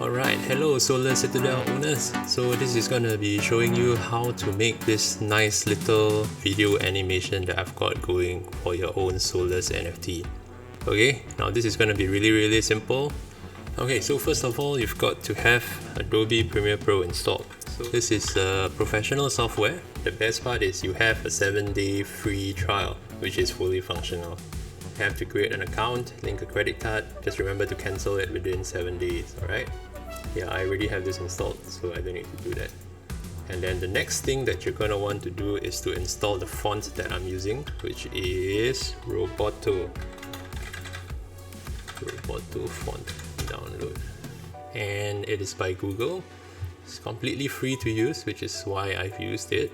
Alright, hello Solar Citadel owners. So this is going to be showing you how to make this nice little video animation that I've got going for your own Solar's NFT. Okay, now this is going to be really simple. Okay, so first of all, you've got to have Adobe Premiere Pro installed. So this is professional software. The best part is you have a 7-day free trial, which is fully functional. You have to create an account, link a credit card. Just remember to cancel it within 7 days, alright? Yeah, I already have this installed, so I don't need to do that. And then the next thing that you're going to want to do is to install the font that I'm using, which is Roboto font. Download, and it is by Google. It's completely free to use, which is why I've used it.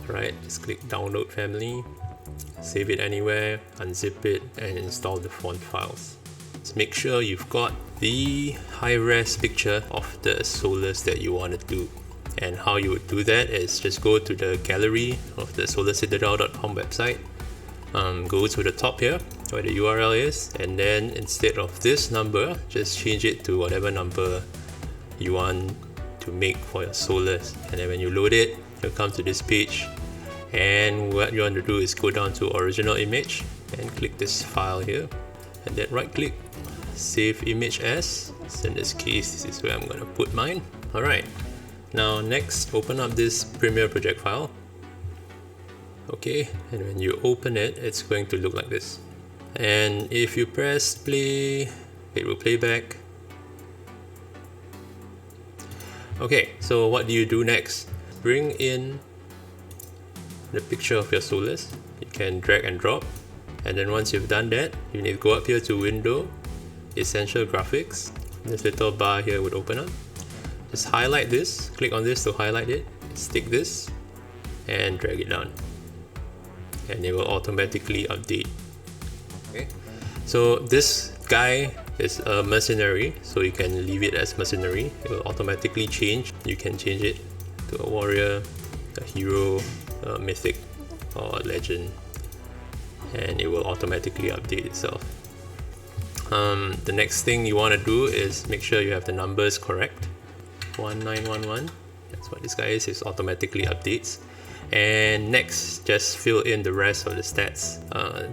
Right, just click download family, save it anywhere, unzip it, and install the font files. Just make sure you've got the high-res picture of the Solars that you want to do. And how you would do that is just go to the gallery of the solarcitadel.com website. Go to the top here where the URL is, and then instead of this number, just change it to whatever number you want to make for your Solars. And then when you load it, you'll come to this page, and what you want to do is go down to original image and click this file here, and then right click, save image as. So in this case, this is where I'm going to put mine. Alright, now next, open up this Premiere project file. Okay, and when you open it, it's going to look like this. And if you press play, it will play back. Okay, so what do you do next? Bring in the picture of your Solars. You can drag and drop. And then once you've done that, you need to go up here to Window, Essential Graphics. This little bar here would open up. Just highlight this, click on this to highlight it, stick this, and drag it down. And it will automatically update. Okay, so this guy is a mercenary, so you can leave it as mercenary. It will automatically change. You can change it to a warrior, a hero, a mythic, or a legend, and it will automatically update itself. The next thing you want to do is make sure you have the numbers correct. 1911, that's what this guy is. It automatically updates. And next, just fill in the rest of the stats.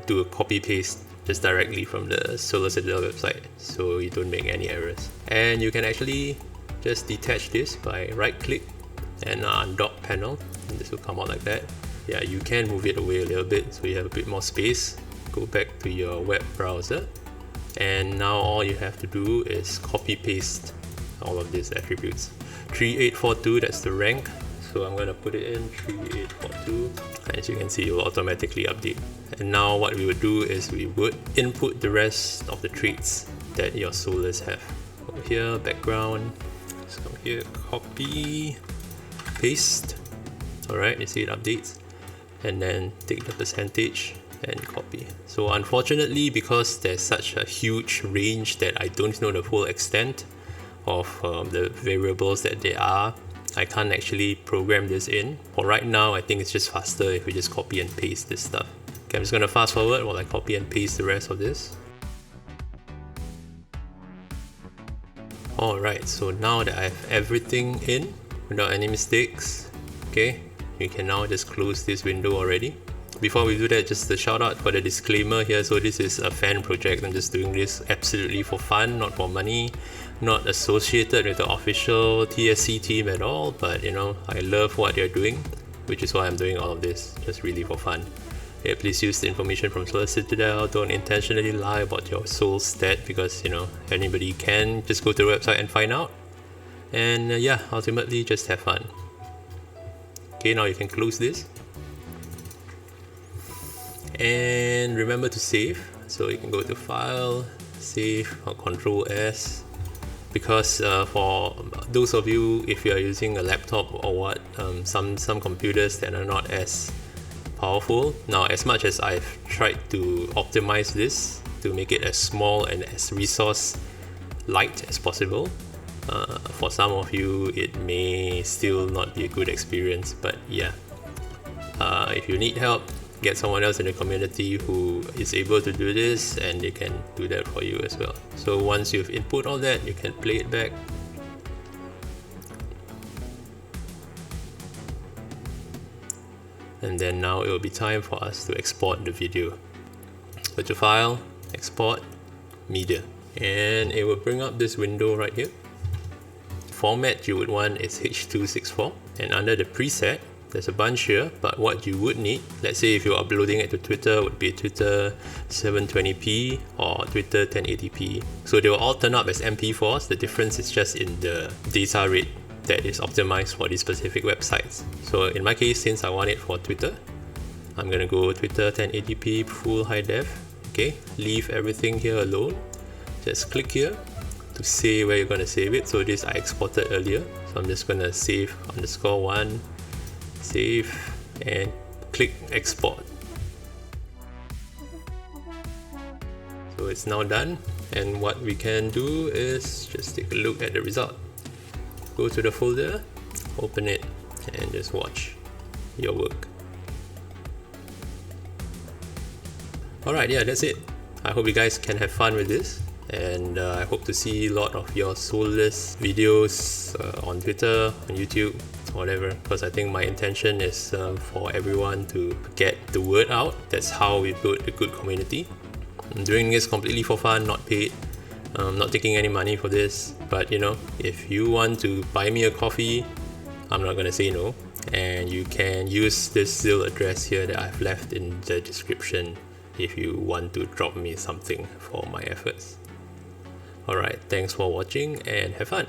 Do a copy paste just directly from the Solar Citadel website, so you don't make any errors. And you can actually just detach this by right click and undock panel, and this will come out like that. Yeah, you can move it away a little bit so you have a bit more space. Go back to your web browser, and now all you have to do is copy paste all of these attributes. 3842, that's the rank. So I'm going to put it in 3842. As you can see, it will automatically update. And now what we would do is we would input the rest of the traits that your Solars have. Over here, background. So here, copy, paste. Alright, you see it updates. And then take the percentage and copy. So unfortunately, because there's such a huge range that I don't know the full extent of the variables that they are, I can't actually program this in. For right now, I think it's just faster if we just copy and paste this stuff. Okay, I'm just going to fast forward while I copy and paste the rest of this. Alright, so now that I have everything in without any mistakes, okay, you can now just close this window already. Before we do that, just a shout out for the disclaimer here. So this is a fan project. I'm just doing this absolutely for fun, not for money, not associated with the official TSC team at all, but you know, I love what they're doing, which is why I'm doing all of this, just really for fun. Yeah, please use the information from Solar Citadel. Don't intentionally lie about your soul stat, because you know, anybody can just go to the website and find out. And yeah, ultimately just have fun. Okay, now you can close this. And remember to save, so you can go to File, Save, or Control S. Because for those of you, if you are using a laptop or what, some computers that are not as powerful. Now, as much as I've tried to optimize this to make it as small and as resource light as possible, for some of you it may still not be a good experience. But yeah, if you need help, get someone else in the community who is able to do this, and they can do that for you as well. So once you've input all that, you can play it back and then now it will be time for us to export the video. Go to File, Export, Media, and it will bring up this window right here. Format you would want is H.264, and under the preset there's a bunch here, but what you would need, let's say if you're uploading it to Twitter, would be Twitter 720p or Twitter 1080p. So they will all turn up as MP4s. The difference is just in the data rate that is optimized for these specific websites. So in my case, since I want it for Twitter, I'm gonna go Twitter 1080p full high def. Okay, leave everything here alone. Just click here to say where you're gonna save it. So this I exported earlier, so I'm just gonna save _1, save, and click export. So it's now done, and what we can do is just take a look at the result. Go to the folder, open it, and just watch your work. Alright, yeah, that's it. I hope you guys can have fun with this, and I hope to see a lot of your soulless videos on Twitter, on YouTube, whatever, because I think my intention is for everyone to get the word out. That's how we build a good community. I'm doing this completely for fun, not paid. I'm not taking any money for this, but you know, if you want to buy me a coffee, I'm not gonna say no, and you can use this Zelle address here that I've left in the description if you want to drop me something for my efforts. Alright, thanks for watching and have fun!